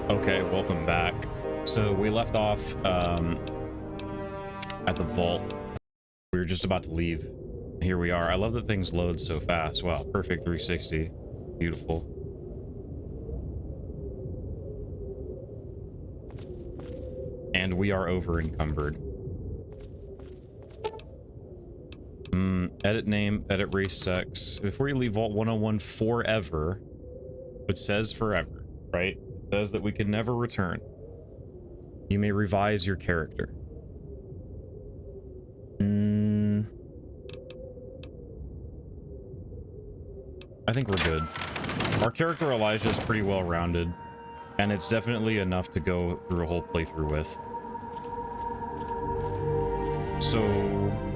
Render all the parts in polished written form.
Okay, welcome back. So we left off at the vault. We were just about to leave. Here we are. I love that things load so fast. Wow, perfect 360. Beautiful. And we are over encumbered. Edit name, edit race, sex. Before you leave Vault 101 forever, it says forever, right? It says that we can never return. You may revise your character. I think we're good. Our character Elijah is pretty well rounded, and it's definitely enough to go through a whole playthrough with. So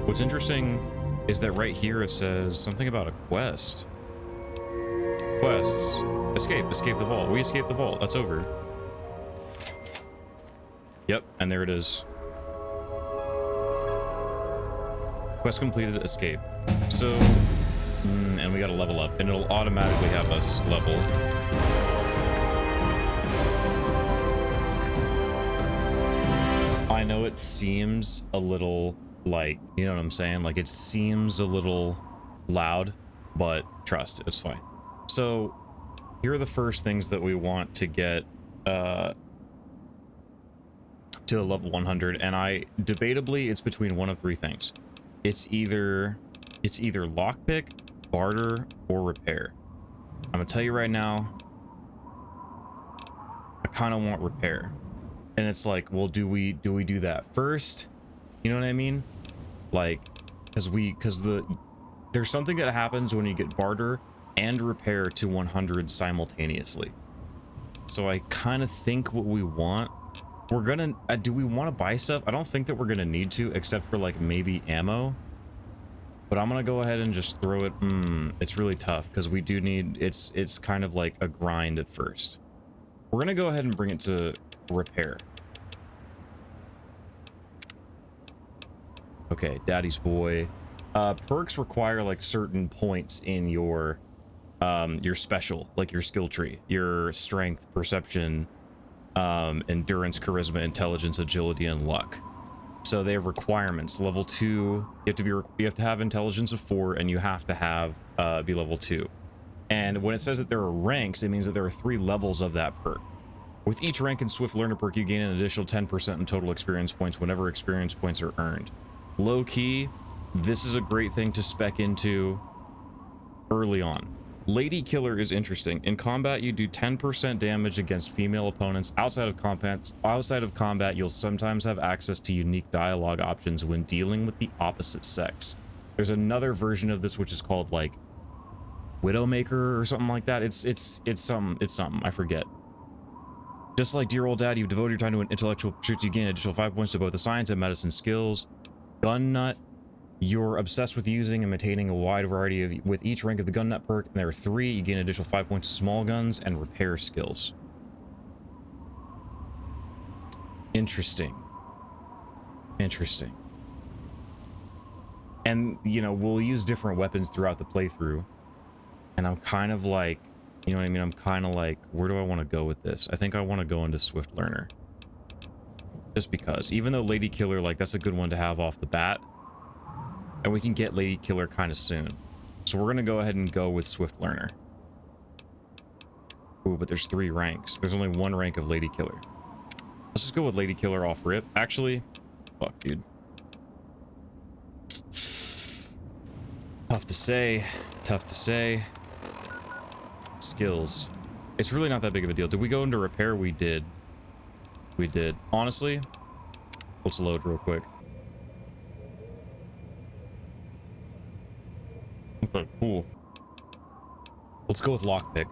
what's interesting is that right here it says something about a quest. Quests. Escape the vault. We escaped the vault. That's over. Yep, and there it is. Quest completed, escape. So, and we gotta level up, and it'll automatically have us level. I know it seems a little like, you know what I'm saying? Like it seems a little loud, but trust, it's fine. So here are the first things that we want to get to level 100, and debatably it's between one of three things. It's either lockpick, barter, or repair. I'm gonna tell you right now, I kind of want repair. And it's like, well, do we do that first? You know what I mean? Like, there's something that happens when you get barter and repair to 100 simultaneously. So I kind of think what we want, we're gonna, do we want to buy stuff? I don't think that we're gonna need to, except for like maybe ammo. But I'm gonna go ahead and just throw it. It's really tough because we do need, it's kind of like a grind at first. We're gonna go ahead and bring it to repair. Okay, daddy's boy. Perks require like certain points in your special, like your skill tree, your strength, perception, endurance, charisma, intelligence, agility, and luck. So they have requirements. Level 2, you have to have intelligence of 4, and you have to have be level 2. And when it says that there are ranks, it means that there are 3 levels of that perk. With each rank in Swift Learner perk, you gain an additional 10% in total experience points whenever experience points are earned. Low key, this is a great thing to spec into early on. Lady Killer is interesting. In combat, you do 10% damage against female opponents. Outside of combat, you'll sometimes have access to unique dialogue options when dealing with the opposite sex. There's another version of this which is called like Widowmaker or something like that. It's something, I forget. Just like Dear Old Dad, you've devoted your time to an intellectual pursuit. You gain an additional 5 points to both the science and medicine skills. Gun Nut, you're obsessed with using and maintaining a wide variety of, with each rank of the Gun Nut perk, and there are 3, you gain an additional 5 points to small guns and repair skills. Interesting. Interesting. And, you know, we'll use different weapons throughout the playthrough. And I'm kind of like, you know what I mean? I'm kind of like, where do I want to go with this? I think I want to go into Swift Learner. Just because. Even though Lady Killer, like, that's a good one to have off the bat. And we can get Lady Killer kind of soon. So we're going to go ahead and go with Swift Learner. Ooh, but there's 3 ranks. There's only 1 rank of Lady Killer. Let's just go with Lady Killer off rip. Actually, fuck, dude. Tough to say. Tough to say. Skills. It's really not that big of a deal. Did we go into repair? We did. We did. Honestly, let's load real quick. Okay, cool. Let's go with lockpick,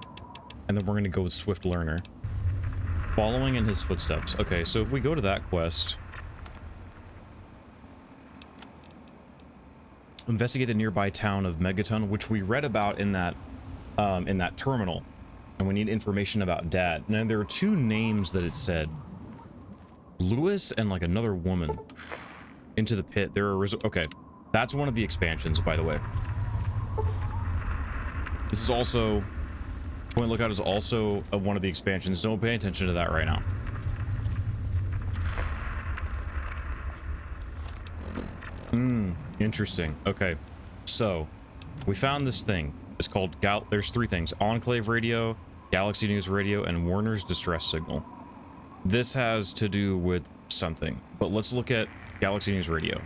and then we're gonna go with Swift Learner. Following in his footsteps. Okay, so if we go to that quest, investigate the nearby town of Megaton, which we read about in that terminal, and we need information about Dad. Now there are 2 names that it said, Lewis and like another woman. Into the pit. There are okay, that's one of the expansions, by the way. This is also Point Lookout is also one of the expansions. Don't pay attention to that right now. Interesting. Okay, so we found this thing. It's called there's three things: Enclave Radio, Galaxy News Radio, and Warner's Distress Signal. This has to do with something, but let's look at Galaxy News Radio.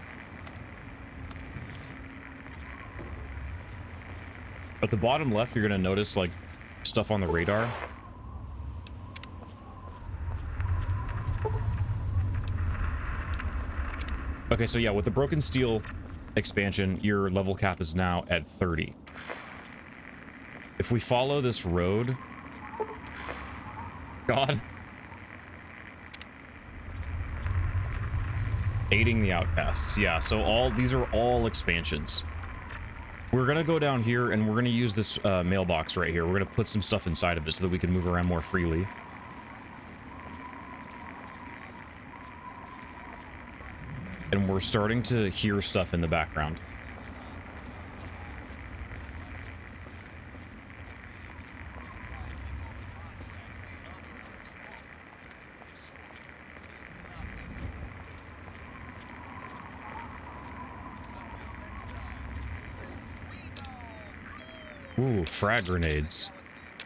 At the bottom left, you're gonna notice like stuff on the radar. Okay, so yeah, with the Broken Steel expansion, your level cap is now at 30. If we follow this road... God. Aiding the Outcasts. Yeah, so these are all expansions. We're gonna go down here and we're gonna use this mailbox right here. We're gonna put some stuff inside of it so that we can move around more freely. And we're starting to hear stuff in the background. Ooh, frag grenades.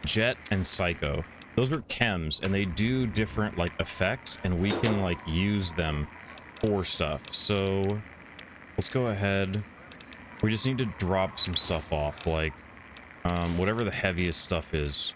Jet and Psycho. Those are chems, and they do different, like, effects, and we can, like, use them for stuff. So let's go ahead. We just need to drop some stuff off, like whatever the heaviest stuff is.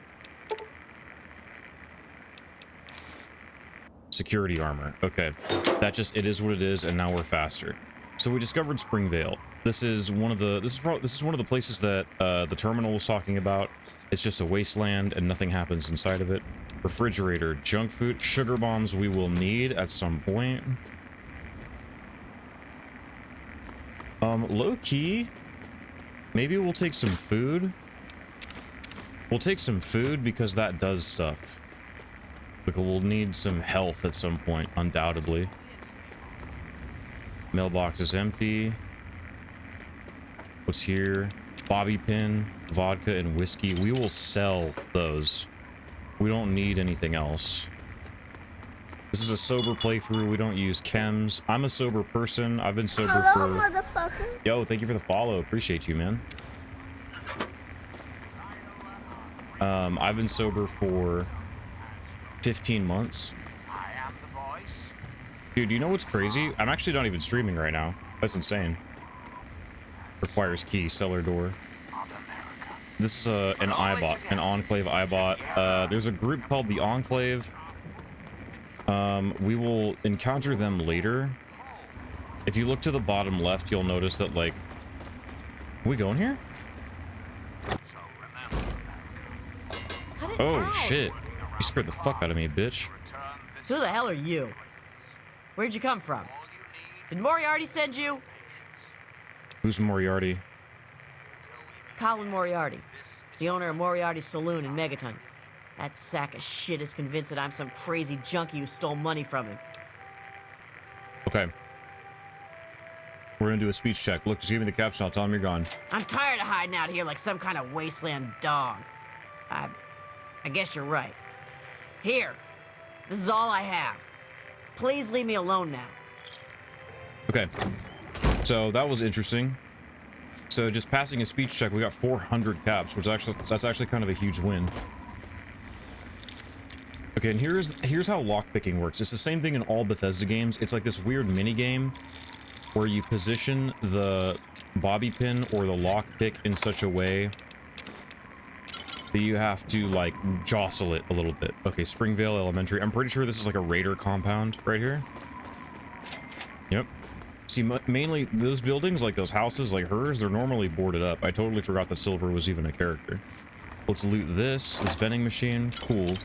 Security armor. Okay, that just, it is what it is, and now we're faster. So we discovered Springvale. This is one of the this is one of the places that the terminal was talking about. It's just a wasteland and nothing happens inside of it. Refrigerator, junk food, sugar bombs we will need at some point. Low key, maybe we'll take some food. We'll take some food because that does stuff. Like, we'll need some health at some point, undoubtedly. Mailbox is empty. What's here? Bobby pin, vodka, and whiskey. We will sell those. We don't need anything else. This is a sober playthrough. We don't use chems. I'm a sober person. I've been sober Hello, motherfucker. Yo, thank you for the follow. Appreciate you, man. I've been sober for 15 months. Dude, you know what's crazy? I'm actually not even streaming right now. That's insane. Requires key, cellar door. This is an iBot, an Enclave iBot. There's a group called the Enclave. We will encounter them later. If you look to the bottom left, you'll notice that, like... Are we going here? Oh, shit. You scared the fuck out of me, bitch. Who the hell are you? Where'd you come from? Did Moriarty send you? Who's Moriarty? Colin Moriarty, the owner of Moriarty's Saloon in Megaton. That sack of shit is convinced that I'm some crazy junkie who stole money from him. Okay. We're gonna do a speech check. Look, just give me the caption. I'll tell him you're gone. I'm tired of hiding out here like some kind of wasteland dog. I guess you're right. Here. This is all I have. Please leave me alone now. Okay. So that was interesting. So just passing a speech check, we got 400 caps, which that's actually kind of a huge win. Okay, and here's how lockpicking works. It's the same thing in all Bethesda games. It's like this weird mini game where you position the bobby pin or the lockpick in such a way that you have to, like, jostle it a little bit. Okay, Springvale Elementary. I'm pretty sure this is like a raider compound right here. Yep. See, mainly those buildings, like those houses, like hers, they're normally boarded up. I totally forgot that Silver was even a character. Let's loot this vending machine. Cool.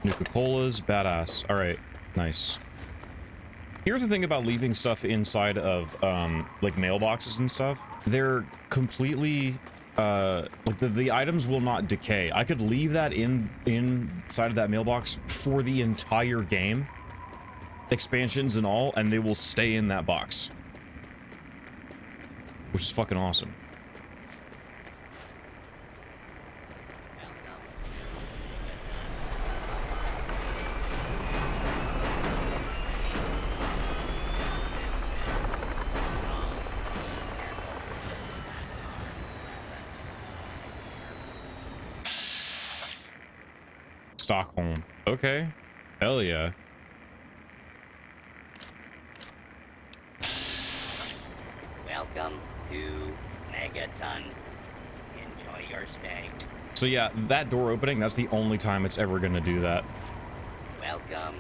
Nuka-Colas, badass. All right, nice. Here's the thing about leaving stuff inside of, like, mailboxes and stuff. They're completely, like, the items will not decay. I could leave that inside of that mailbox for the entire game. Expansions and all, and they will stay in that box, which is fucking awesome. Stockholm. Okay. Hell yeah. Welcome to Megaton. Enjoy your stay. So yeah, that door opening, that's the only time it's ever gonna do that. Welcome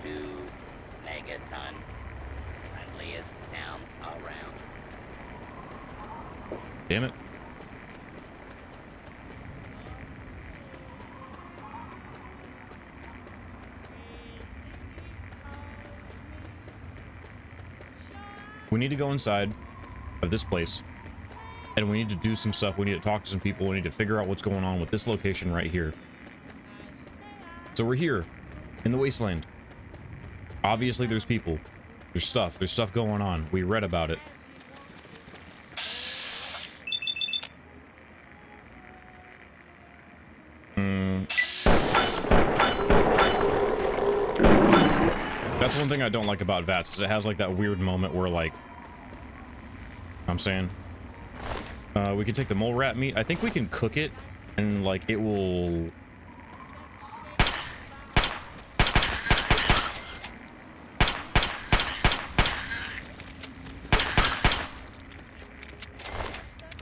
to Megaton. Friendliest town around. Damn it. We need to go inside of this place, and we need to do some stuff. We need to talk to some people. We need to figure out what's going on with this location right here. So we're here in the wasteland. Obviously there's people, there's stuff going on. We read about it. That's one thing I don't like about VATS, is it has like that weird moment where like, I'm saying, we can take the mole rat meat. I think we can cook it and like it will.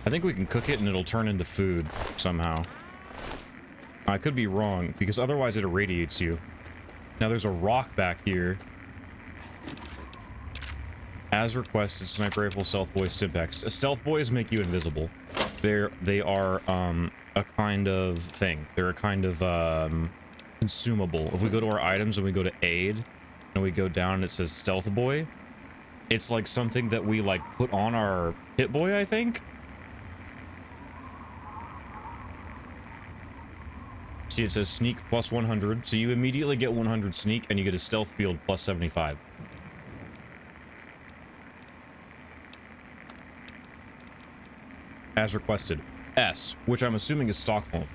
I think we can cook it and it'll turn into food somehow. I could be wrong because otherwise it irradiates you. Now there's a rock back here. As requested, sniper rifle, stealth boy, stimpaks. Stealth boys make you invisible. They are a kind of thing. They're a kind of consumable. If we go to our items and we go to aid and we go down and it says stealth boy, it's like something that we like put on our hit boy, I think. See, it says sneak plus 100, so you immediately get 100 sneak and you get a stealth field plus 75. As requested. S, which I'm assuming is Stockholm.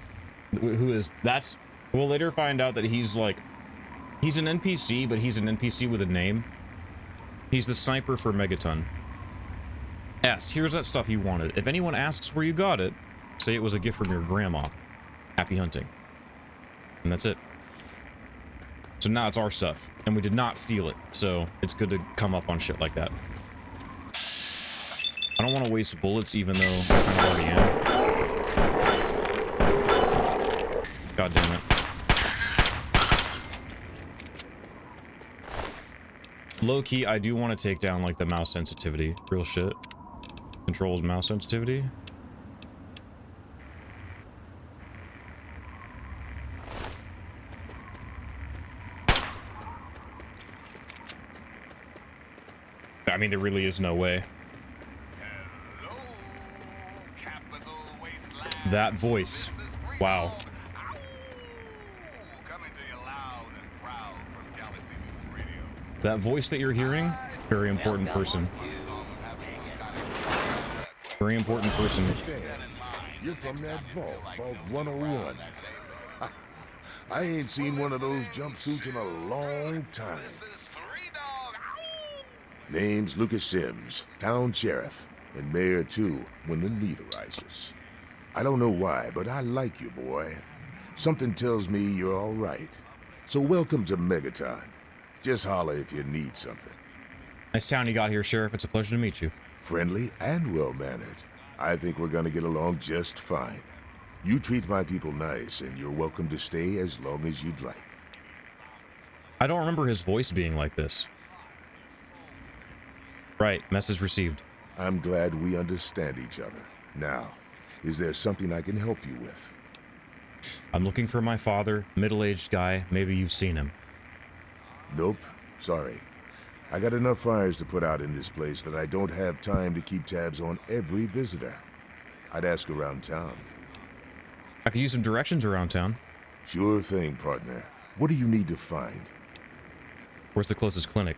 We'll later find out that he's like, he's an NPC, but he's an NPC with a name. He's the sniper for Megaton. S, here's that stuff you wanted. If anyone asks where you got it, say it was a gift from your grandma. Happy hunting. And that's it. So now it's our stuff, and we did not steal it, so it's good to come up on shit like that. I don't want to waste bullets, even though I kind of already am. God damn it. Low-key, I do want to take down, like, the mouse sensitivity. Real shit. Controls mouse sensitivity. I mean, there really is no way. That voice. Wow. That voice that you're hearing, very important person. Very important person. You're from that vault, Vault 101. I ain't seen one of those jumpsuits in a long time. Name's Lucas Sims, town sheriff, and mayor too, when the need arises. I don't know why, but I like you, boy. Something tells me you're all right. So welcome to Megaton. Just holler if you need something. Nice town you got here, Sheriff. It's a pleasure to meet you. Friendly and well-mannered. I think we're gonna get along just fine. You treat my people nice, and you're welcome to stay as long as you'd like. I don't remember his voice being like this. Right, message received. I'm glad we understand each other. Now, is there something I can help you with? I'm looking for my father, middle-aged guy. Maybe you've seen him. Nope, sorry. I got enough fires to put out in this place that I don't have time to keep tabs on every visitor. I'd ask around town. I could use some directions around town. Sure thing, partner. What do you need to find? Where's the closest clinic?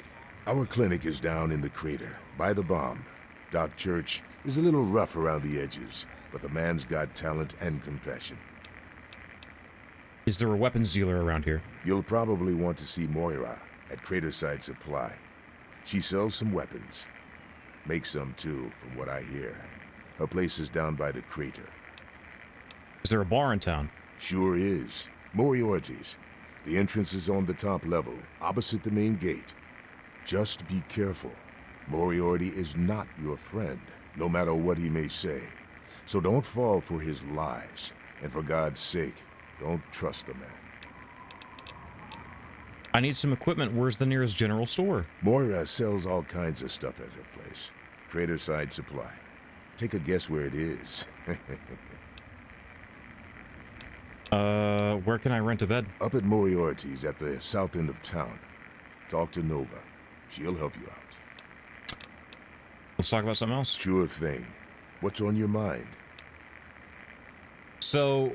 Our clinic is down in the crater, by the bomb. Doc Church is a little rough around the edges, but the man's got talent and compassion. Is there a weapons dealer around here? You'll probably want to see Moira at Craterside Supply. She sells some weapons. Makes some too, from what I hear. Her place is down by the crater. Is there a bar in town? Sure is. Moriarty's. The entrance is on the top level, opposite the main gate. Just be careful. Moriarty is not your friend, no matter what he may say. So don't fall for his lies. And for God's sake, don't trust the man. I need some equipment. Where's the nearest general store? Moira sells all kinds of stuff at her place. Trader Side Supply. Take a guess where it is. Where can I rent a bed? Up at Moriarty's at the south end of town. Talk to Nova. She'll help you out. Let's talk about something else. Sure thing. What's on your mind? So,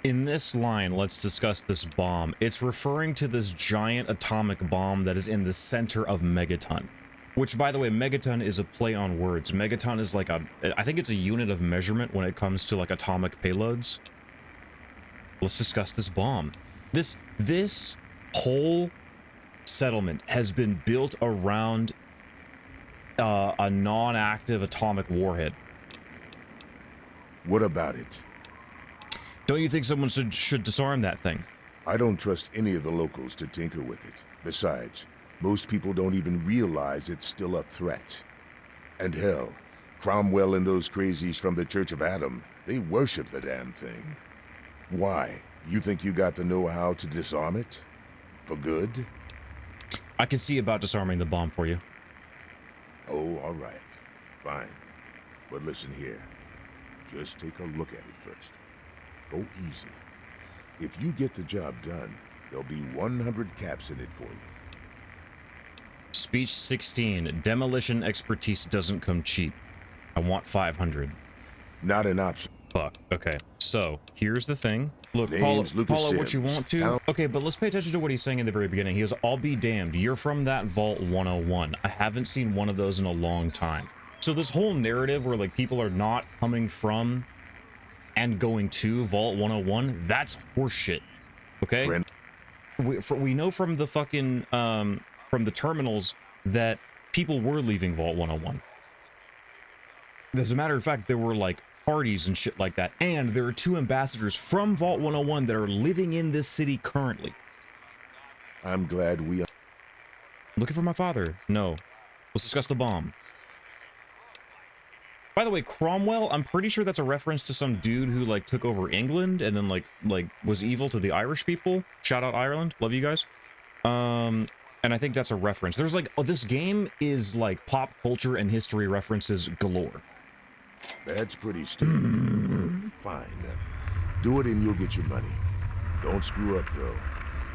in this line, let's discuss this bomb. It's referring to this giant atomic bomb that is in the center of Megaton. Which, by the way, Megaton is a play on words. Megaton is like I think it's a unit of measurement when it comes to like atomic payloads. Let's discuss this bomb. This whole settlement has been built around a non-active atomic warhead. What about it? Don't you think someone should disarm that thing? I don't trust any of the locals to tinker with it. Besides, most people don't even realize it's still a threat. And hell, Cromwell and those crazies from the Church of Adam, they worship the damn thing. Why? You think you got the know-how to disarm it? For good? I can see about disarming the bomb for you. Oh, all right. Fine. But listen here. Just take a look at it first. Go easy. If you get the job done, there'll be 100 caps in it for you. Speech 16. Demolition expertise doesn't come cheap. I want 500. Not an option. Fuck. Okay. So, here's the thing. Look, Name's call it what you Sims. want to. Okay, but let's pay attention to what he's saying in the very beginning. He goes, I'll be damned. You're from that Vault 101. I haven't seen one of those in a long time. So this whole narrative where like people are not coming from and going to Vault 101, that's horseshit. Okay? Friend. We know from the fucking, from the terminals that people were leaving Vault 101. As a matter of fact, there were like parties and shit like that. And there are 2 ambassadors from Vault 101 that are living in this city currently. I'm glad we... Looking for my father. No. Let's discuss the bomb. By the way, Cromwell, I'm pretty sure that's a reference to some dude who like took over England and then like was evil to the Irish people. Shout out Ireland. Love you guys. And I think that's a reference. There's like, oh, this game is like pop culture and history references galore. That's pretty stupid. Fine. Do it and you'll get your money. Don't screw up, though,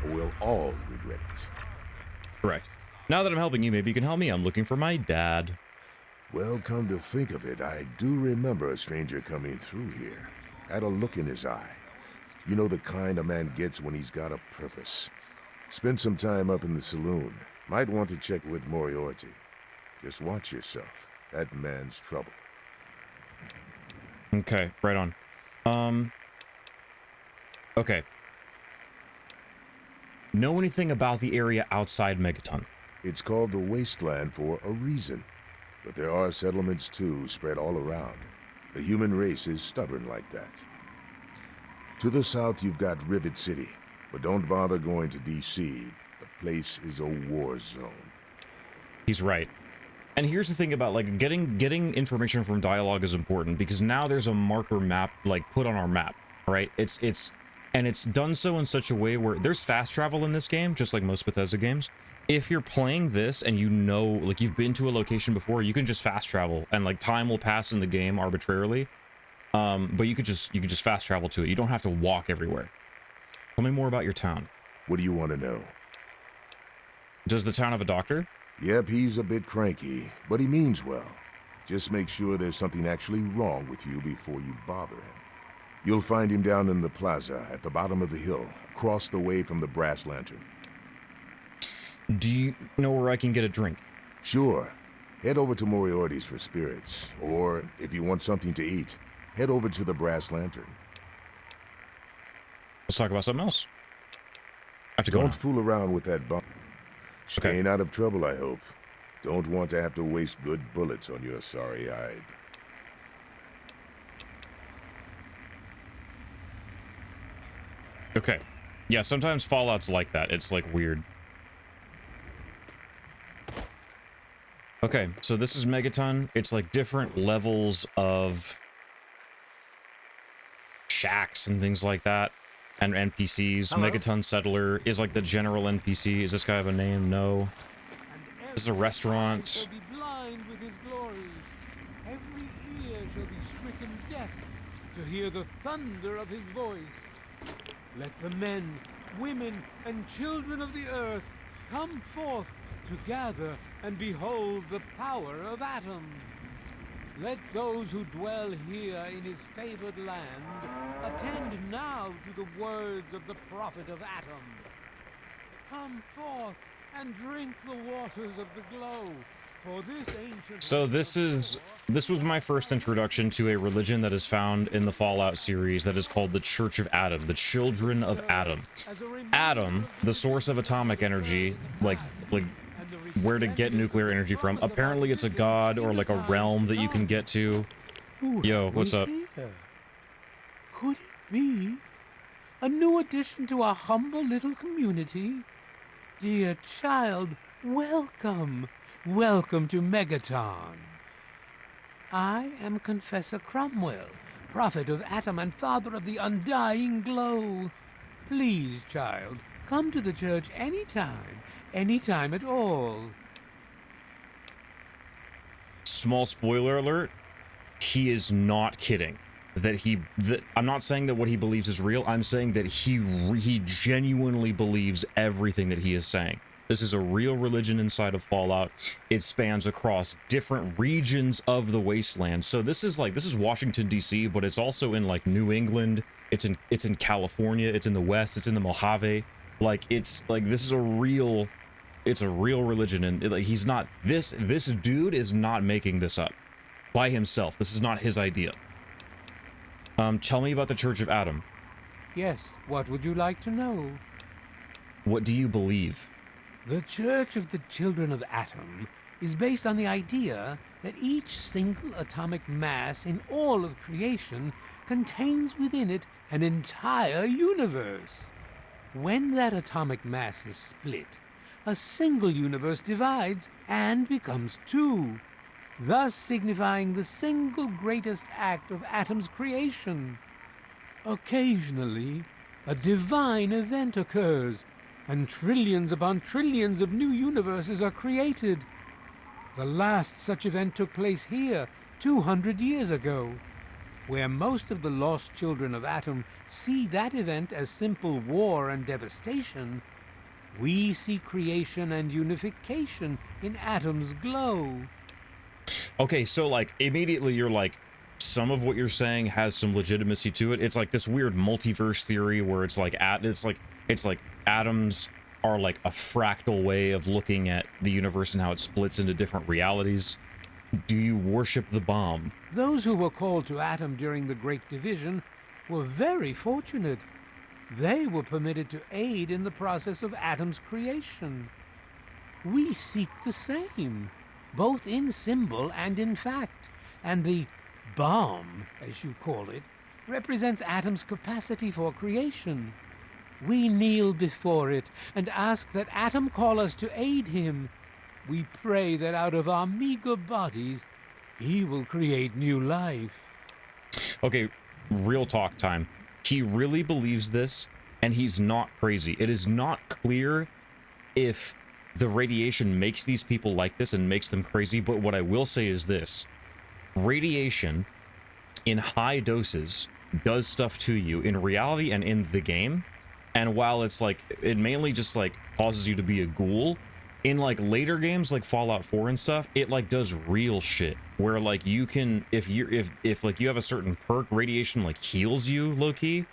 or we'll all regret it. Correct. Now that I'm helping you, maybe you can help me. I'm looking for my dad. Well, come to think of it, I do remember a stranger coming through here. Had a look in his eye. You know the kind a man gets when he's got a purpose. Spend some time up in the saloon. Might want to check with Moriarty. Just watch yourself. That man's trouble. Okay, right on. Okay. Know anything about the area outside Megaton? It's called the Wasteland for a reason. But there are settlements, too, spread all around. The human race is stubborn like that. To the south, you've got Rivet City. But don't bother going to D.C. The place is a war zone. He's right. And here's the thing about like getting information from dialogue is important because now there's a marker map like put on our map, right? It's done so in such a way where there's fast travel in this game, just like most Bethesda games. If you're playing this and you know, like you've been to a location before, you can just fast travel and like time will pass in the game arbitrarily. But you could just fast travel to it. You don't have to walk everywhere. Tell me more about your town. What do you want to know? Does the town have a doctor? Yep, he's a bit cranky, but he means well. Just make sure there's something actually wrong with you before you bother him. You'll find him down in the plaza at the bottom of the hill, across the way from the brass lantern. Do you know where I can get a drink? Sure. Head over to Moriarty's for spirits, or if you want something to eat, head over to the brass lantern. Let's talk about something else. I have to go Don't now. fool around with that bomb. Staying out of trouble, I hope. Don't want to have to waste good bullets on your sorry hide. Okay. Yeah, sometimes Fallout's like that. It's like weird. Okay, so this is Megaton. It's like different levels of shacks and things like that. And NPCs. Hello? Megaton Settler is like the general NPC. Is this guy have a name? No. This is a restaurant. Shall be blind with his glory. Every ear shall be stricken deaf to hear the thunder of his voice. Let the men, women, and children of the earth come forth to gather and behold the power of Atom. Let those who dwell here in his favored land attend now to the words of the prophet of Atom. Come forth and drink the waters of the glow, for this ancient... So this was my first introduction to a religion that is found in the Fallout series that is called the Church of Atom, the Children of Atom. Atom, the source of atomic energy, like where to get nuclear energy from. Apparently it's a god or like a realm that you can get to. Yo, what's up? Could it be a new addition to our humble little community? Dear child, welcome. Welcome to Megaton. I am Confessor Cromwell, prophet of Atom and father of the undying glow. Please, child, come to the church anytime at all. Small spoiler alert, he is not kidding. I'm not saying that what he believes is real. I'm saying that he genuinely believes everything that he is saying. This is a real religion inside of Fallout. It spans across different regions of the wasteland. So this is Washington D.C., but it's also in like New England. It's in California. It's in the West. It's in the Mojave. Like this is a real religion, and like this dude is not making this up by himself. This is not his idea. Tell me about the Church of Atom. Yes, what would you like to know? What do you believe? The Church of the Children of Atom is based on the idea that each single atomic mass in all of creation contains within it an entire universe. When that atomic mass is split, a single universe divides and becomes two, thus signifying the single greatest act of Atom's creation. Occasionally, a divine event occurs, and trillions upon trillions of new universes are created. The last such event took place here 200 years ago, where most of the lost children of Atom see that event as simple war and devastation. We see creation and unification in Atom's glow. Okay, so like immediately you're like, some of what you're saying has some legitimacy to it. It's like this weird multiverse theory where it's like atoms are like a fractal way of looking at the universe and how it splits into different realities. Do you worship the bomb? Those who were called to Atom during the Great Division were very fortunate. They were permitted to aid in the process of Atom's creation. We seek the same, both in symbol and in fact, and the bomb, as you call it, represents Atom's capacity for creation. We kneel before it and ask that Atom call us to aid him. We pray that out of our meager bodies, he will create new life. Okay, real talk time. He really believes this, and he's not crazy. It is not clear if the radiation makes these people like this and makes them crazy, but what I will say is this. Radiation in high doses does stuff to you in reality and in the game, and while it's like, it mainly just like causes you to be a ghoul, in like later games like Fallout 4 and stuff, it like does real shit where like you can, if like you have a certain perk, radiation like heals you low-key.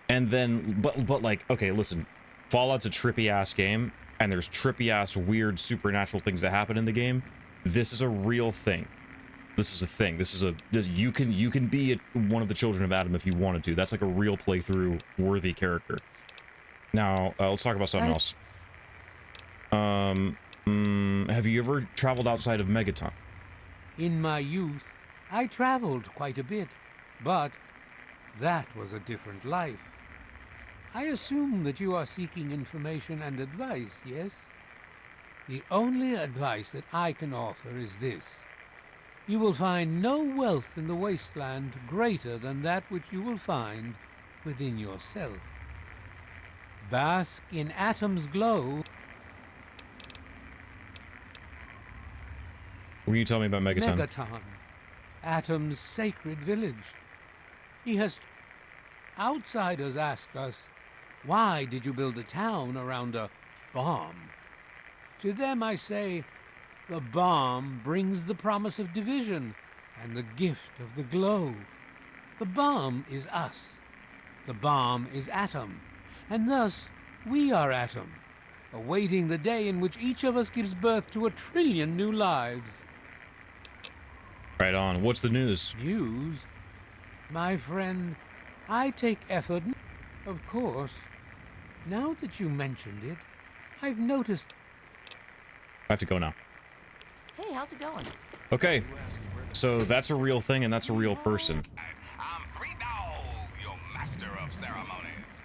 And then but like, okay, listen, Fallout's a trippy ass game, and there's trippy ass weird supernatural things that happen in the game. This is a real thing. This is a thing. You can be one of the Children of Atom if you wanted to. That's like a real playthrough worthy character. Now let's talk about something else. Have you ever traveled outside of Megaton? In my youth, I traveled quite a bit, but that was a different life. I assume that you are seeking information and advice, yes? The only advice that I can offer is this. You will find no wealth in the wasteland greater than that which you will find within yourself. Bask in Atom's glow. What can you tell me about Megaton? Megaton, Atom's sacred village. He has... Outsiders ask us, why did you build a town around a bomb? To them I say, the bomb brings the promise of division and the gift of the glow. The bomb is us. The bomb is Atom. And thus, we are Atom, awaiting the day in which each of us gives birth to 1 trillion new lives. Right on. What's the news? News? My friend, I take effort. Of course. Now that you mentioned it, I've noticed... I have to go now. Hey, how's it going? Okay. So that's a real thing and that's a real person. I'm Three Dog, your master of ceremonies.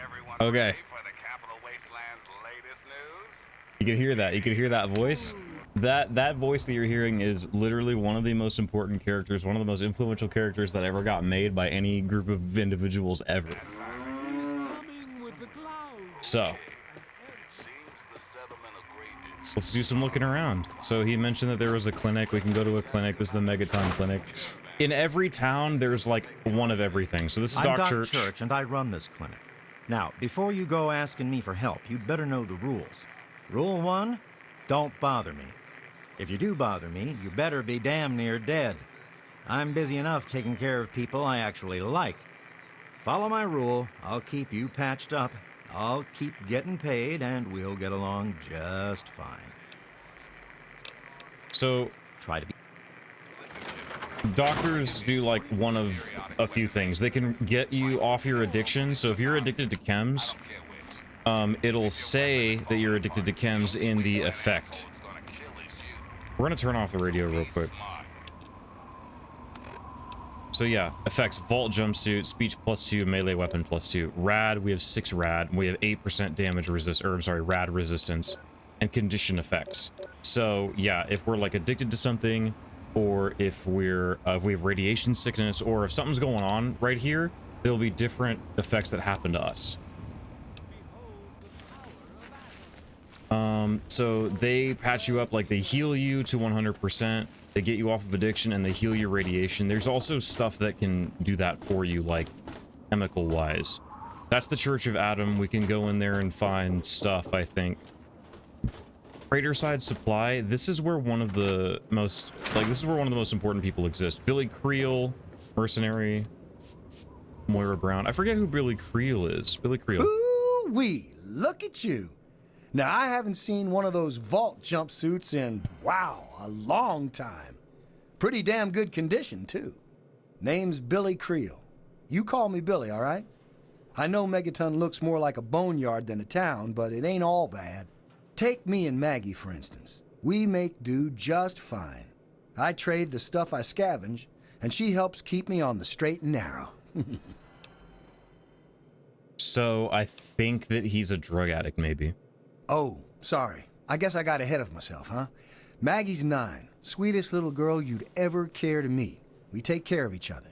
Everyone Okay. ready for the Capital Wasteland's latest news? You can hear that. You can hear that voice. That voice that you're hearing is literally one of the most important characters, one of the most influential characters that ever got made by any group of individuals ever. So, Seems the settlement agreed to. let's do some looking around. So he mentioned that there was a clinic. We can go to a clinic. This is the Megaton clinic. In every town, there's like one of everything. So this is I'm Doc Doc Church. Church, and I run this clinic. Now, before you go asking me for help, you'd better know the rules. Rule 1, don't bother me. If you do bother me, you better be damn near dead. I'm busy enough taking care of people I actually like. Follow my rule, I'll keep you patched up, I'll keep getting paid, and we'll get along just fine. So Try to be... doctors do like one of a few things. They can get you off your addiction. So if you're addicted to chems, it'll say that you're addicted to chems in the effect. We're gonna turn off the radio real quick. So yeah, effects: vault jumpsuit, speech +2, melee weapon +2. Rad, we have 6 rad. We have 8% damage resist, or I'm sorry, rad resistance, and condition effects. So yeah, if we're like addicted to something, or if we're if we have radiation sickness, or if something's going on right here, there'll be different effects that happen to us. So they patch you up, like they heal you to 100%, they get you off of addiction, and they heal your radiation. There's also stuff that can do that for you, like chemical wise. That's the Church of Atom. We can go in there and find stuff, I think. Freighter side supply, this is where one of the most, like, this is where one of the most important people exist. Billy Creel, mercenary. Moira Brown. I forget who Billy Creel is. Billy Creel. Ooh-wee, look at you. Now, I haven't seen one of those vault jumpsuits in, wow, a long time. Pretty damn good condition, too. Name's Billy Creel. You call me Billy, all right? I know Megaton looks more like a boneyard than a town, but it ain't all bad. Take me and Maggie, for instance. We make do just fine. I trade the stuff I scavenge, and she helps keep me on the straight and narrow. So I think that he's a drug addict, maybe. Oh, sorry. I guess I got ahead of myself, huh? Maggie's 9. Sweetest little girl you'd ever care to meet. We take care of each other.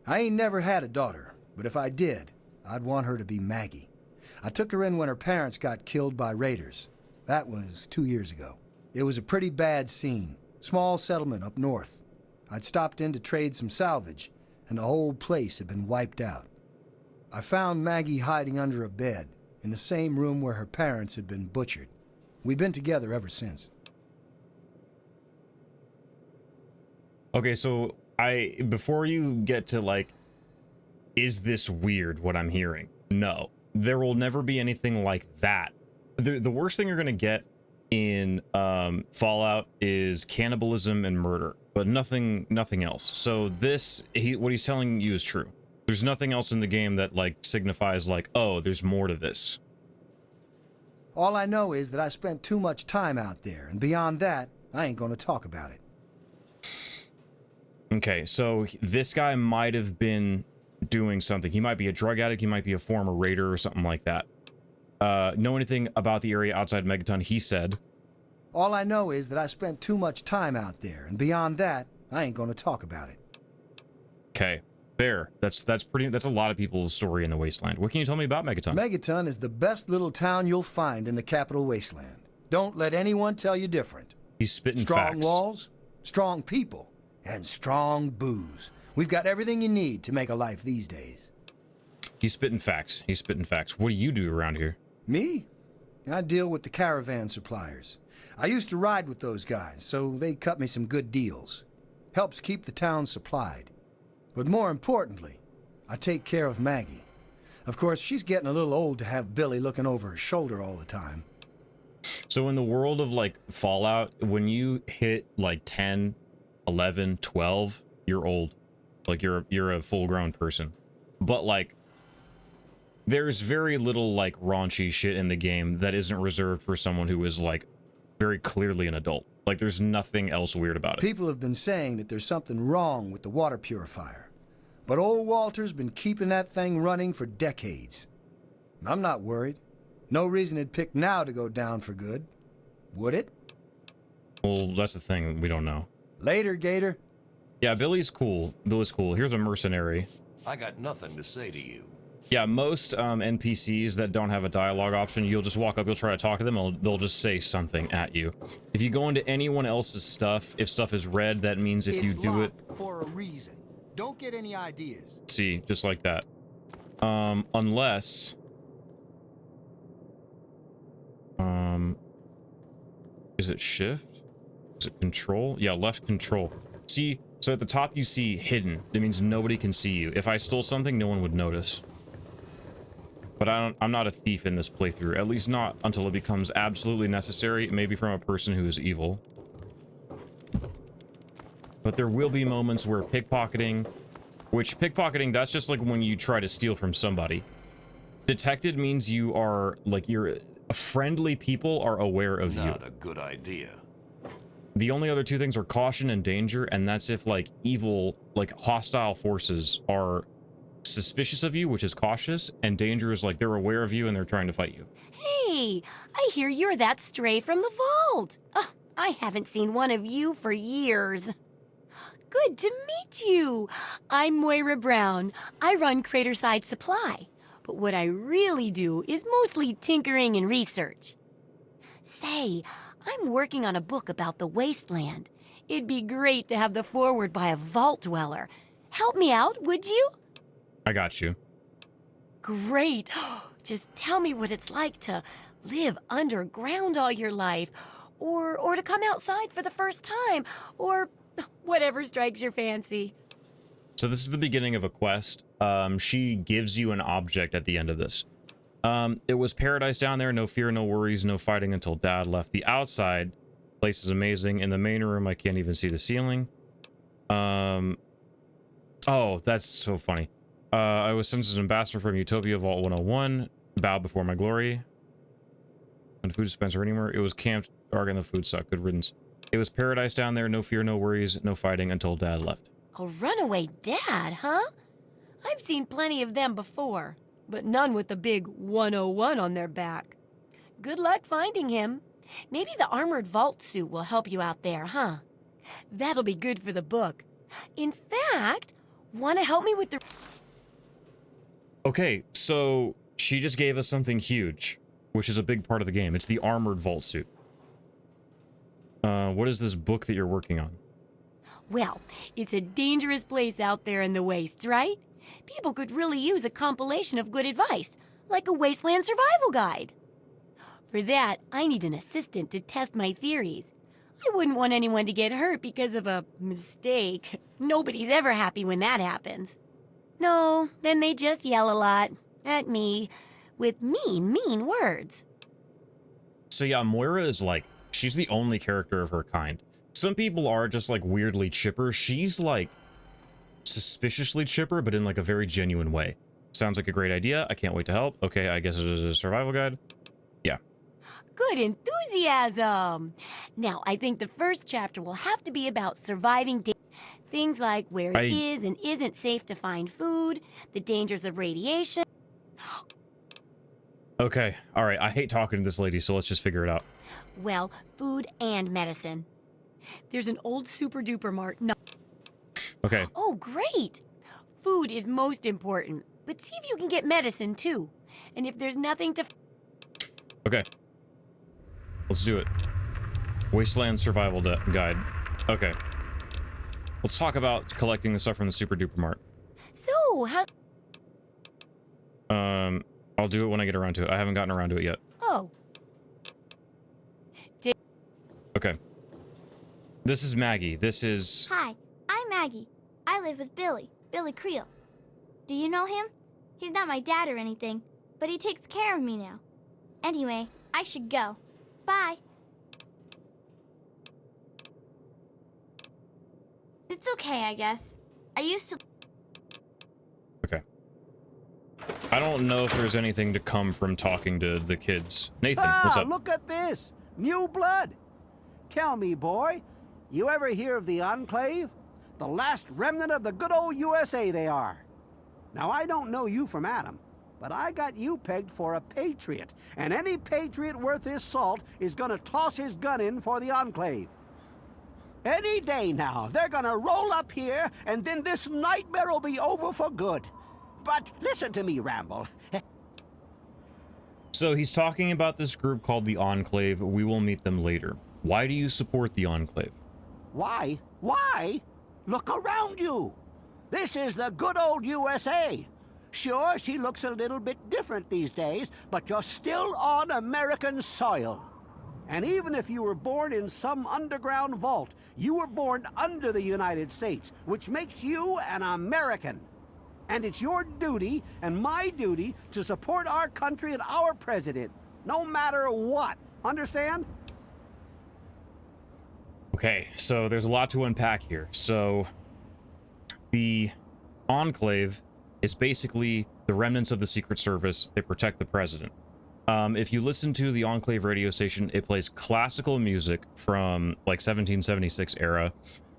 I ain't never had a daughter, but if I did, I'd want her to be Maggie. I took her in when her parents got killed by raiders. That was 2 years ago. It was a pretty bad scene. Small settlement up north. I'd stopped in to trade some salvage, and the whole place had been wiped out. I found Maggie hiding under a bed, in the same room where her parents had been butchered. We've been together ever since. Okay, so before you get to like, is this weird what I'm hearing? No, there will never be anything like that. The worst thing you're gonna get in Fallout is cannibalism and murder, but nothing else. So what he's telling you is true. There's nothing else in the game that like signifies like, oh, there's more to this. All I know is that I spent too much time out there, and beyond that, I ain't gonna talk about it. Okay, so this guy might have been doing something. He might be a drug addict, he might be a former raider or something like that. Know anything about the area outside Megaton? He said. All I know is that I spent too much time out there, and beyond that, I ain't gonna talk about it. Okay, fair. That's a lot of people's story in the Wasteland. What can you tell me about Megaton? Megaton is the best little town you'll find in the capital Wasteland. Don't let anyone tell you different. He's spitting strong facts. walls, strong people, and strong booze. We've got everything you need to make a life these days. He's spitting facts. He's spitting facts. What do you do around here? Me? I deal with the caravan suppliers. I used to ride with those guys, so they cut me some good deals. Helps keep the town supplied. But more importantly, I take care of Maggie. Of course, she's getting a little old to have Billy looking over her shoulder all the time. So in the world of like Fallout, when you hit like 10, 11, 12, you're old. Like you're a full-grown person. But like there's very little like raunchy shit in the game that isn't reserved for someone who is like very clearly an adult. Like there's nothing else weird about it. People have been saying that there's something wrong with the water purifier. But old Walter's been keeping that thing running for decades. I'm not worried. No reason it'd pick now to go down for good. Would it? Well, that's the thing. We don't know. Later, Gator. Yeah, Billy's cool. Billy's cool. Here's a mercenary. I got nothing to say to you. Yeah, most NPCs that don't have a dialogue option, you'll just walk up, you'll try to talk to them, and they'll just say something at you. If you go into anyone else's stuff, if stuff is red, that means if you do it for a reason. Don't get any ideas. See, just like that. Unless is it shift? Is it control? Yeah, left control. See, so at the top you see hidden. It means nobody can see you. If I stole something, no one would notice. But I'm not a thief in this playthrough, at least not until it becomes absolutely necessary, maybe from a person who is evil. But there will be moments where pickpocketing, that's just like when you try to steal from somebody. Detected means you are, like, friendly people are aware of you. Not a good idea. The only other two things are caution and danger, and that's if, like, evil, like, hostile forces are suspicious of you, which is cautious, and danger is like they're aware of you and they're trying to fight you. Hey, I hear you're that stray from the vault. Oh, I haven't seen one of you for years. Good to meet you. I'm Moira Brown. I run Craterside Supply, but what I really do is mostly tinkering and research. Say, I'm working on a book about the wasteland. It'd be great to have the foreword by a vault dweller. Help me out, would you? I got you. Great. Just tell me what it's like to live underground all your life, or to come outside for the first time, or whatever strikes your fancy. So this is the beginning of a quest. She gives you an object at the end of this. It was paradise down there, no fear, no worries, no fighting until Dad left. The outside place is amazing. In the main room, I can't even see the ceiling. Oh, that's so funny. I was sent as an ambassador from Utopia Vault 101. Bow before my glory. And food dispenser anywhere. It was camped dark and the food sucked. Good riddance. It was paradise down there. No fear, no worries, no fighting until Dad left. A runaway dad, huh? I've seen plenty of them before, but none with the big 101 on their back. Good luck finding him. Maybe the armored vault suit will help you out there, huh? That'll be good for the book. In fact, want to help me with the... Okay, so she just gave us something huge, which is a big part of the game. It's the armored vault suit. What is this book that you're working on? Well, it's a dangerous place out there in the wastes, right? People could really use a compilation of good advice, like a wasteland survival guide. For that, I need an assistant to test my theories. I wouldn't want anyone to get hurt because of a mistake. Nobody's ever happy when that happens. No, then they just yell a lot at me with mean words. So yeah, Moira is like, she's the only character of her kind. Some people are just like weirdly chipper. She's like suspiciously chipper, but in like a very genuine way. Sounds like a great idea. I can't wait to help. Okay, I guess it is a survival guide. Yeah. Good enthusiasm. Now, I think the first chapter will have to be about surviving. Things like where it is and isn't safe to find food, the dangers of radiation. Okay, all right. I hate talking to this lady, so let's just figure it out. Well, food and medicine. There's an old super duper mart. No. Okay. Oh, great. Food is most important, but see if you can get medicine too. And if there's nothing to... Okay. Let's do it. Wasteland Survival Guide. Okay. Let's talk about collecting the stuff from the Super Duper Mart. So, how's... I'll do it when I get around to it. I haven't gotten around to it yet. Oh. Okay. This is Maggie. This is... Hi, I'm Maggie. I live with Billy Creel. Do you know him? He's not my dad or anything, but he takes care of me now. Anyway, I should go. Bye. It's okay, I guess. I used to... Okay. I don't know if there's anything to come from talking to the kids. Nathan, what's up? Look at this. New blood. Tell me, boy, you ever hear of the Enclave? The last remnant of the good old USA they are. Now, I don't know you from Adam, but I got you pegged for a patriot, and any patriot worth his salt is gonna toss his gun in for the Enclave. Any day now, they're gonna roll up here, and then this nightmare will be over for good. But listen to me, Ramble. So he's talking about this group called the Enclave. We will meet them later. Why do you support the Enclave? Why? Why? Look around you. This is the good old USA. Sure, she looks a little bit different these days, but you're still on American soil. And even if you were born in some underground vault, you were born under the United States, which makes you an American. And it's your duty and my duty to support our country and our president, no matter what. Understand? Okay, so there's a lot to unpack here. So the Enclave is basically the remnants of the Secret Service. They protect the president. If you listen to the Enclave radio station, it plays classical music from like 1776 era,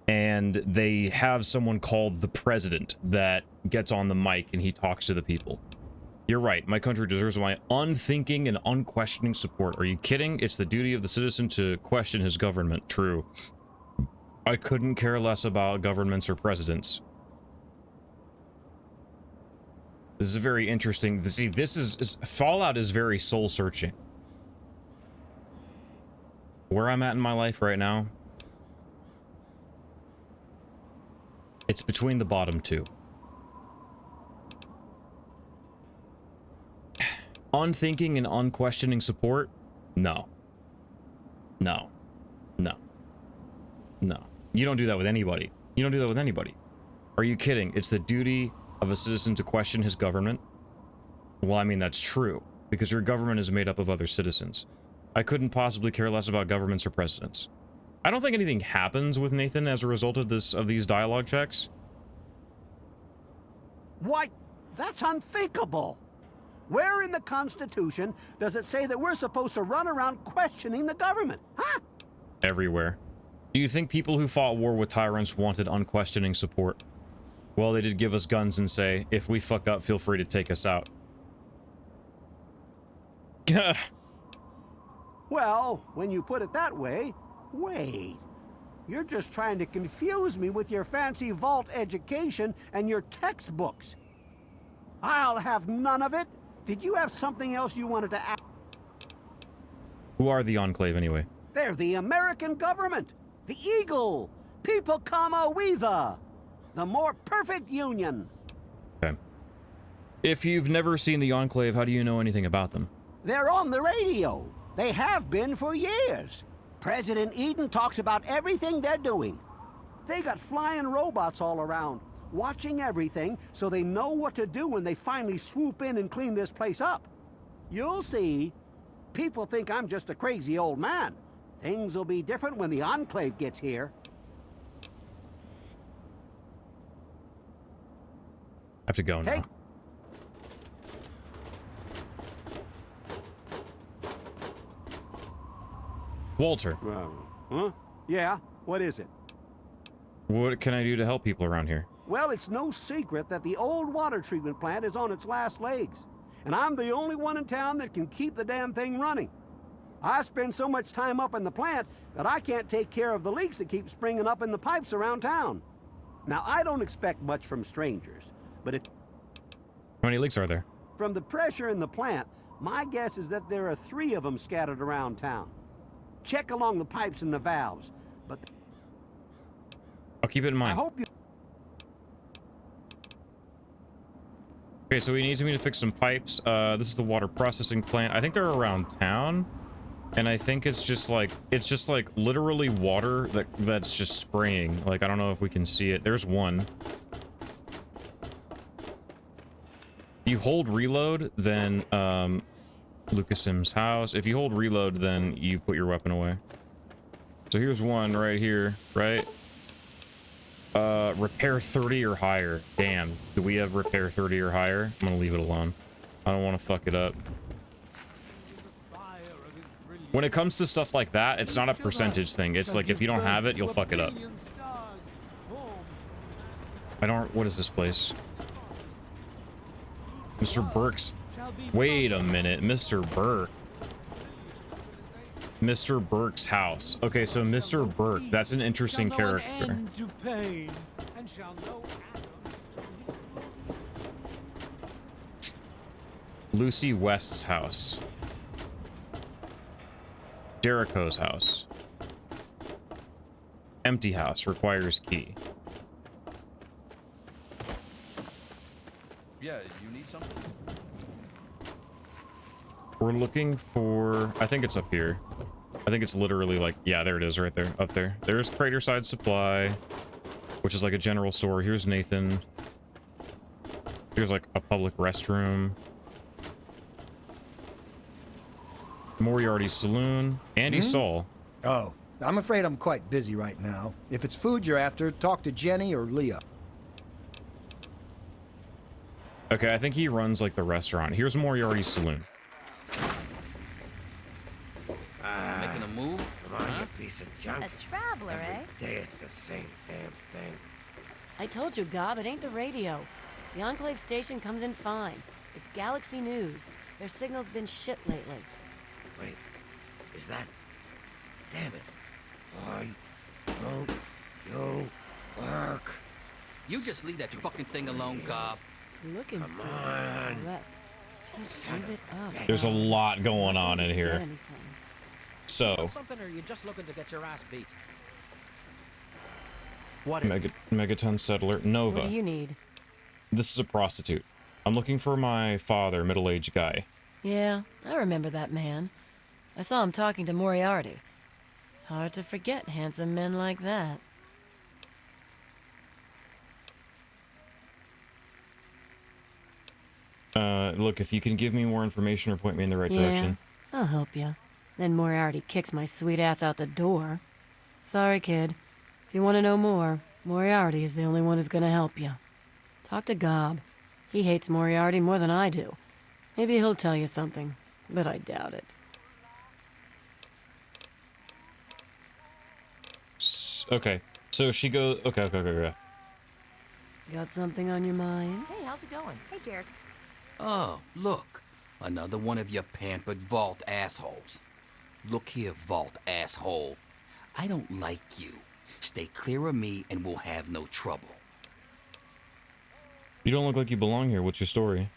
and they have someone called the president that gets on the mic and he talks to the people. You're right, my country deserves my unthinking and unquestioning support. Are you kidding? It's the duty of the citizen to question his government. True. I couldn't care less about governments or presidents. This is a very interesting... See, this is... Fallout is very soul-searching. Where I'm at in my life right now, it's between the bottom two. Unthinking and unquestioning support? No. No. No. No. You don't do that with anybody. You don't do that with anybody. Are you kidding? It's the duty of a citizen to question his government? Well, I mean, that's true, because your government is made up of other citizens. I couldn't possibly care less about governments or presidents. I don't think anything happens with Nathan as a result of these dialogue checks. Why, that's unthinkable. Where in the Constitution does it say that we're supposed to run around questioning the government, huh? Everywhere. Do you think people who fought war with tyrants wanted unquestioning support? Well, they did give us guns and say, if we fuck up, feel free to take us out. Well, when you put it that way, wait. You're just trying to confuse me with your fancy vault education and your textbooks. I'll have none of it. Did you have something else you wanted to ask? Who are the Enclave, anyway? They're the American government. The Eagle. People comma we the more perfect union. Okay. If you've never seen the Enclave, how do you know anything about them? They're on the radio. They have been for years. President Eden talks about everything they're doing. They got flying robots all around, watching everything so they know what to do when they finally swoop in and clean this place up. You'll see. People think I'm just a crazy old man. Things will be different when the Enclave gets here. I have to go now. Walter. Huh? Yeah? What is it? What can I do to help people around here? Well, it's no secret that the old water treatment plant is on its last legs. And I'm the only one in town that can keep the damn thing running. I spend so much time up in the plant that I can't take care of the leaks that keep springing up in the pipes around town. Now, I don't expect much from strangers, but if... How many leaks are there? From the pressure in the plant, my guess is that there are 3 of them scattered around town. Check along the pipes and the valves, but... I'll keep it in mind. I hope you... Okay, so he needs me to fix some pipes. This is the water processing plant. I think they're around town. And I think it's just like literally water that's just spraying. Like, I don't know if we can see it. There's one. You hold reload, then Lucas Sims' house. If you hold reload, then you put your weapon away. So here's one right here, right? Repair 30 or higher. Damn. Do we have repair 30 or higher? I'm gonna leave it alone. I don't want to fuck it up. When it comes to stuff like that, it's not a percentage thing. It's like if you don't have it, you'll fuck it up. What is this place? Mr. Burke's. Wait a minute, Mr. Burke. Mr. Burke's house. Okay, so Mr. Burke, that's an interesting character. Lucy West's house. Jericho's house. Empty house, requires key. Yeah, you need something? We're looking for... I think it's up here. I think it's literally like... Yeah, there it is right there. Up there. There's Craterside Supply, which is like a general store. Here's Nathan. Here's like a public restroom. Moriarty's Saloon. Andy Saul. Oh, I'm afraid I'm quite busy right now. If it's food you're after, talk to Jenny or Leah. Okay, I think he runs like the restaurant. Here's Moriarty's Saloon. Making a move? Come on, you piece of junk. A traveler, eh? Every day it's the same damn thing. I told you, Gob, it ain't the radio. The Enclave station comes in fine. It's Galaxy News. Their signal's been shit lately. Wait, is that... Damn it. Why don't you work? You just leave that fucking thing alone, Gob. Looking Come on. left. Just give it up. There's a lot going on in here. So, Something, or you just looking to get your ass beat? What is it? Megaton Settler, Nova. What do you need? This is a prostitute. I'm looking for my father, middle-aged guy. Yeah, I remember that man. I saw him talking to Moriarty. It's hard to forget handsome men like that. Look, if you can give me more information or point me in the right direction. I'll help you. Then Moriarty kicks my sweet ass out the door. Sorry, kid. If you want to know more, Moriarty is the only one who's gonna help you. Talk to Gob. He hates Moriarty more than I do. Maybe he'll tell you something, but I doubt it. Okay, so she goes... Okay. Got something on your mind? Hey, how's it going? Hey, Jarek. Oh, look. Another one of your pampered vault assholes. Look here, vault asshole. I don't like you. Stay clear of me and we'll have no trouble. You don't look like you belong here. What's your story?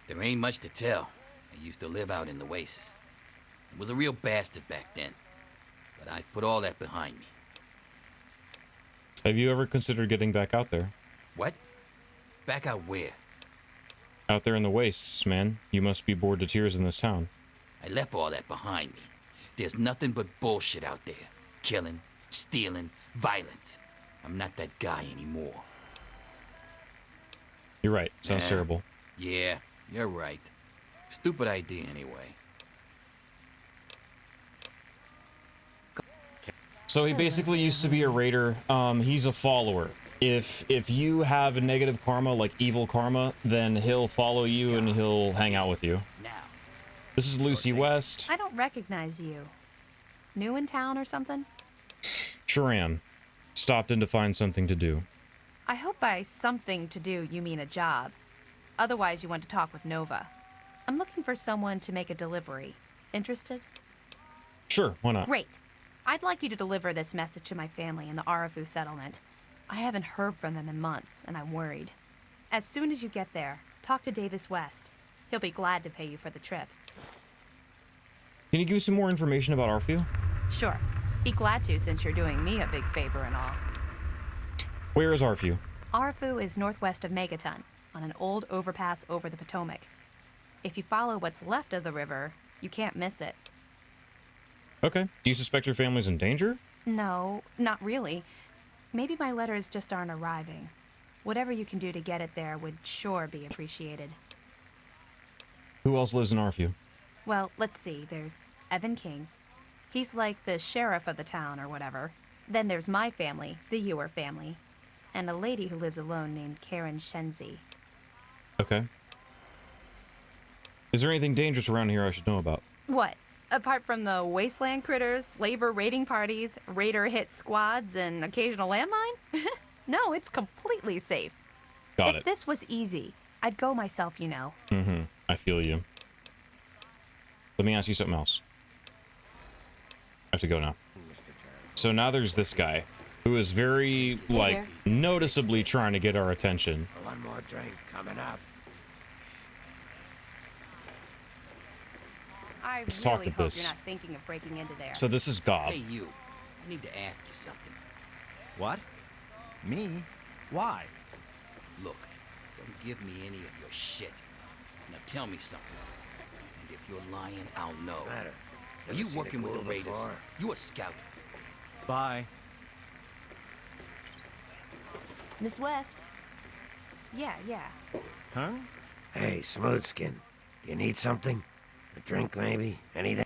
There ain't much to tell. I used to live out in the wastes. I was a real bastard back then. But I've put all that behind me. Have you ever considered getting back out there? What? Back out where? Out there in the wastes, man. You must be bored to tears in this town. I left all that behind me. There's nothing but bullshit out there. Killing, stealing, violence. I'm not that guy anymore. You're right. Sounds terrible. Yeah, you're right. Stupid idea anyway. So he basically used to be a raider. He's a follower. If you have a negative karma, like evil karma, then he'll follow you and he'll hang out with you. This is Lucy West. I don't recognize you. New in town or something? Sure am. stopped in to find something to do. I hope by something to do you mean a job. Otherwise, you want to talk with Nova. I'm looking for someone to make a delivery. Interested? Sure, why not? Great. I'd like you to deliver this message to my family in the Arafu settlement. I haven't heard from them in months, and I'm worried. As soon as you get there, talk to Davis West. He'll be glad to pay you for the trip. Can you give me some more information about Arfu? Sure. Be glad to, since you're doing me a big favor and all. Where is Arfu? Arafu is northwest of Megaton, on an old overpass over the Potomac. If you follow what's left of the river, you can't miss it. Okay. Do you suspect your family's in danger? No, not really. Maybe my letters just aren't arriving. Whatever you can do to get it there would sure be appreciated. Who else lives in Arfu? Well, let's see. There's Evan King. He's like the sheriff of the town or whatever. Then there's my family, the Ewer family, and a lady who lives alone named Karen Shenzi. Okay. Is there anything dangerous around here I should know about? What? Apart from the wasteland critters, slaver raiding parties, raider hit squads, and occasional landmine? No, it's completely safe. Got If it. this was easy, I'd go myself, you know. Mm-hmm. I feel you. Let me ask you something else. I have to go now. So now there's this guy who is very, like, noticeably trying to get our attention. One more drink coming up. I Let's talk really with hope this. you're not thinking of breaking into there. So this is Gob. Hey, you. I need to ask you something. What? Me? Why? Look, don't give me any of your shit. Now tell me something. And if you're lying, I'll know. Are you working with the Raiders? You a scout? Bye. Miss West. Yeah. Huh? Hey, Smoothskin. Do you need something? A drink, maybe? Anything?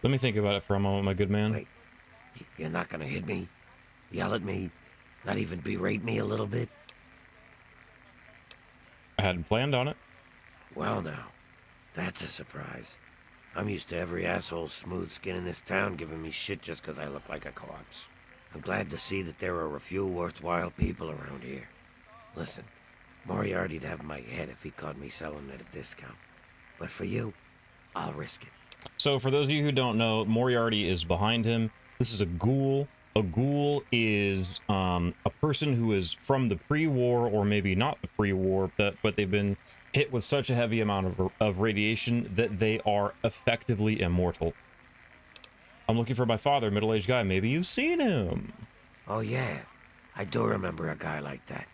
Let me think about it for a moment, my good man. Wait. You're not gonna hit me? Yell at me? Not even berate me a little bit? I hadn't planned on it. Well, now. That's a surprise. I'm used to every asshole smooth skin in this town giving me shit just 'cause I look like a corpse. I'm glad to see that there are a few worthwhile people around here. Listen, Moriarty'd have my head if he caught me selling at a discount. But for you, I'll risk it. So for those of you who don't know, Moriarty is behind him. This is a ghoul. A ghoul is a person who is from the pre-war, or maybe not the pre-war, but they've been hit with such a heavy amount of radiation that they are effectively immortal. I'm looking for my father, middle-aged guy. Maybe you've seen him. Oh yeah, I do remember a guy like that.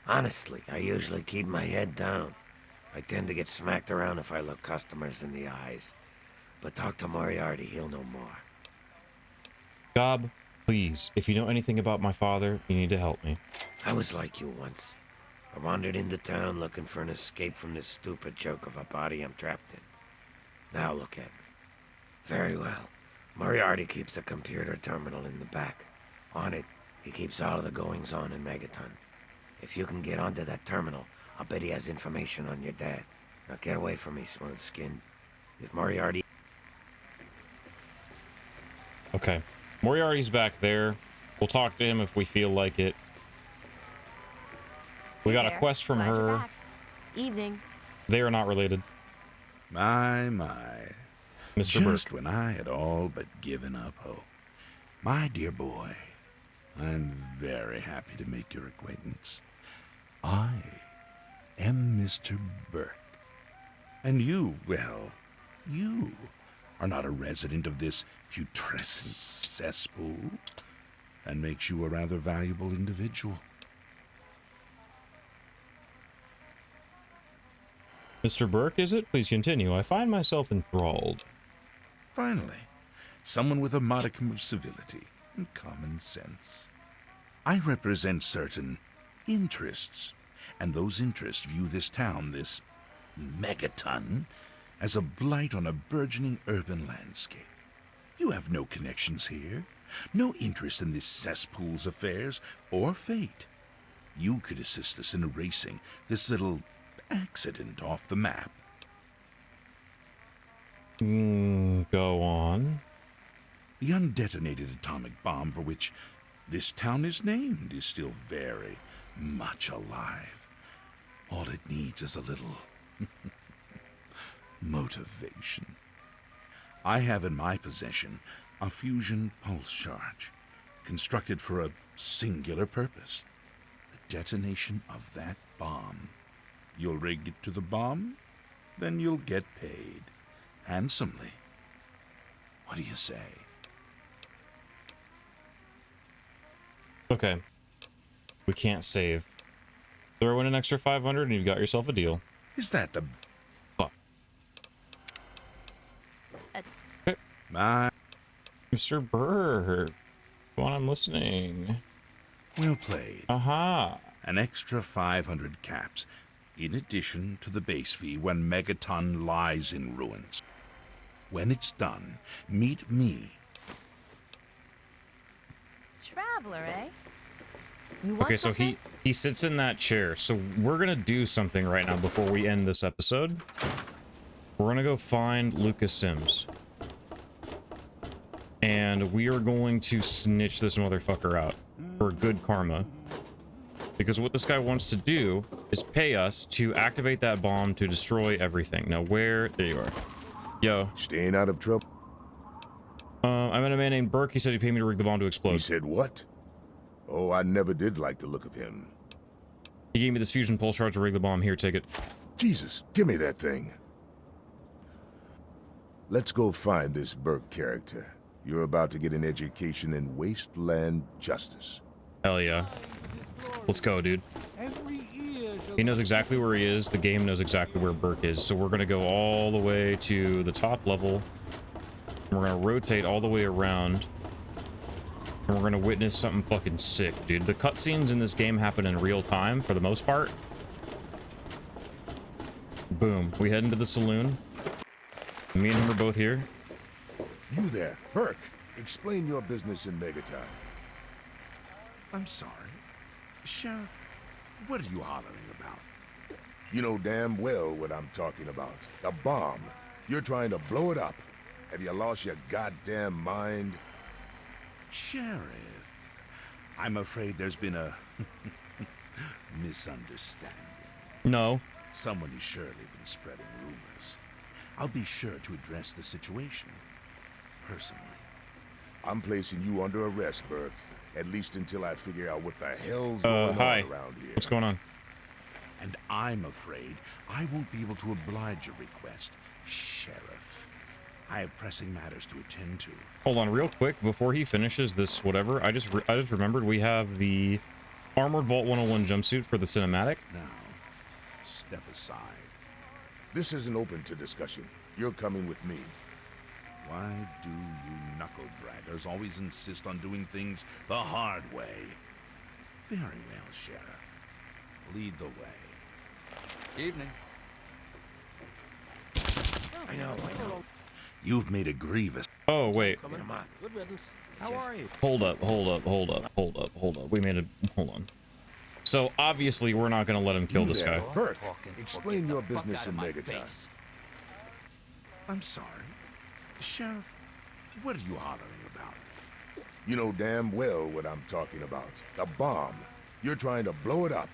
Honestly, I usually keep my head down. I tend to get smacked around if I look customers in the eyes. But talk to Moriarty, he'll know more. Gob, please, if you know anything about my father, you need to help me. I was like you once. I wandered into town looking for an escape from this stupid joke of a body I'm trapped in. Now look at me. Very well. Moriarty keeps a computer terminal in the back. On it, he keeps all of the goings-on in Megaton. If you can get onto that terminal, I'll bet he has information on your dad. Now get away from me, smooth skin. If Moriarty... Okay. Moriarty's back there. We'll talk to him if we feel like it. We got a quest from her. Evening. They are not related. My. Mr. Just Burke. when I had all but given up hope. My dear boy, I'm very happy to make your acquaintance. I am Mr. Burke. And you, well, you are not a resident of this putrescent cesspool. That makes you a rather valuable individual. Mr. Burke, is it? Please continue. I find myself enthralled. Finally, someone with a modicum of civility and common sense. I represent certain interests, and those interests view this town, this Megaton, as a blight on a burgeoning urban landscape. You have no connections here, no interest in this cesspool's affairs or fate. You could assist us in erasing this little accident off the map. Go on. The undetonated atomic bomb for which this town is named is still very much alive. All it needs is a little motivation. I have in my possession a fusion pulse charge, constructed for a singular purpose: the detonation of that bomb. You'll rig it to the bomb, then you'll get paid handsomely. What do you say? Okay. We can't save. Throw in an extra 500 and you've got yourself a deal. Is that the... Fuck. Okay. My... Mr. Burke. Go on, I'm listening. Well played. Aha. An extra 500 caps, in addition to the base fee when Megaton lies in ruins. When it's done, meet me. Traveler, eh? Okay, so he sits in that chair. So we're gonna do something right now before we end this episode. We're gonna go find Lucas Sims. And we are going to snitch this motherfucker out for good karma. Because what this guy wants to do is pay us to activate that bomb to destroy everything. Now where... There you are. Yo. Staying out of trouble? I met a man named Burke. He said he'd pay me to rig the bomb to explode. He said what? Oh, I never did like the look of him. He gave me this fusion pulse charge to rig the bomb. Here, take it. Jesus, give me that thing. Let's go find this Burke character. You're about to get an education in wasteland justice. Hell yeah. Let's go, dude. He knows exactly where he is. The game knows exactly where Burke is. So we're going to go all the way to the top level. And we're going to rotate all the way around. And we're going to witness something fucking sick, dude. The cutscenes in this game happen in real time for the most part. Boom. We head into the saloon. Me and him are both here. You there, Burke. Explain your business in Megaton. I'm sorry. Sheriff, what are you hollering about? You know damn well what I'm talking about. The bomb. You're trying to blow it up. Have you lost your goddamn mind? Sheriff, I'm afraid there's been a misunderstanding. No. Someone has surely been spreading rumors. I'll be sure to address the situation personally. I'm placing you under arrest, Burke. At least until I figure out what the hell's going on around here. What's going on? And I'm afraid I won't be able to oblige your request, Sheriff. I have pressing matters to attend to. Hold on real quick before he finishes this whatever. I just remembered we have the Armored Vault 101 jumpsuit for the cinematic. Now, step aside. This isn't open to discussion. You're coming with me. Why do you knuckle-draggers always insist on doing things the hard way? Very well, Sheriff. Lead the way. Evening. I know. You've made a grievous... Oh, wait. Good riddance. How are you? Hold up. We made a... Hold on. So, obviously, we're not going to let him kill this guy. Burke, explain your business in Megaton. I'm sorry. Sheriff, what are you hollering about? You know damn well what I'm talking about. The bomb. You're trying to blow it up.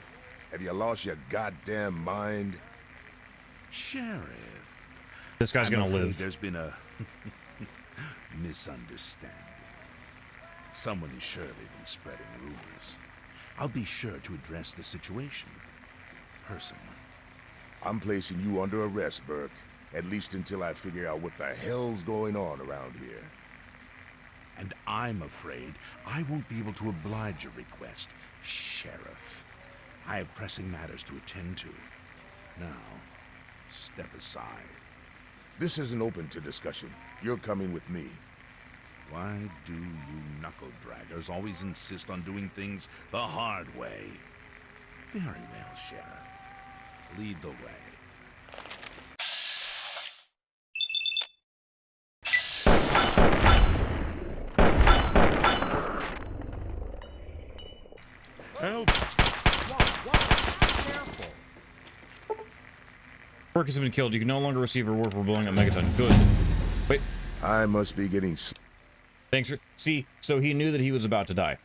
Have you lost your goddamn mind? Sheriff. This guy's gonna live. There's been a misunderstanding. Someone has surely been spreading rumors. I'll be sure to address the situation personally. I'm placing you under arrest, Burke. At least until I figure out what the hell's going on around here. And I'm afraid I won't be able to oblige your request, Sheriff. I have pressing matters to attend to. Now, step aside. This isn't open to discussion. You're coming with me. Why do you knuckle-draggers always insist on doing things the hard way? Very well, Sheriff. Lead the way. Help! Careful. Burke has been killed. You can no longer receive a reward for blowing up Megaton. Good. Wait. I must be getting... Thanks for... See, so he knew that he was about to die.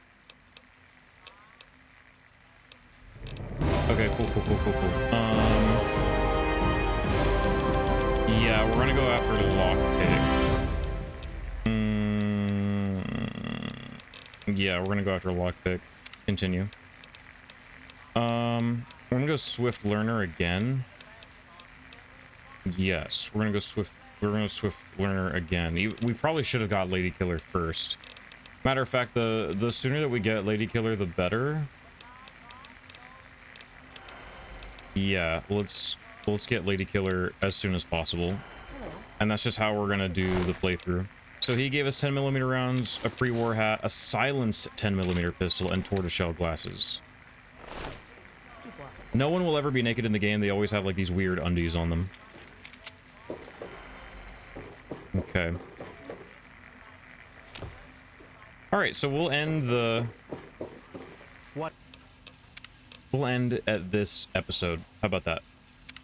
Okay, cool. Yeah, we're gonna go after the lockpick. Yeah, we're gonna go after a lockpick. Continue. We're gonna go Swift Learner again. Yes, we're gonna go Swift Learner again. We probably should have got Lady Killer first. Matter of fact, the sooner that we get Lady Killer, the better. Yeah, let's get Lady Killer as soon as possible. And that's just how we're gonna do the playthrough. So he gave us 10mm rounds, a pre-war hat, a silenced 10mm pistol, and tortoiseshell glasses. No one will ever be naked in the game. They always have like these weird undies on them. Okay. All right, so we'll end the... What? We'll end at this episode. How about that?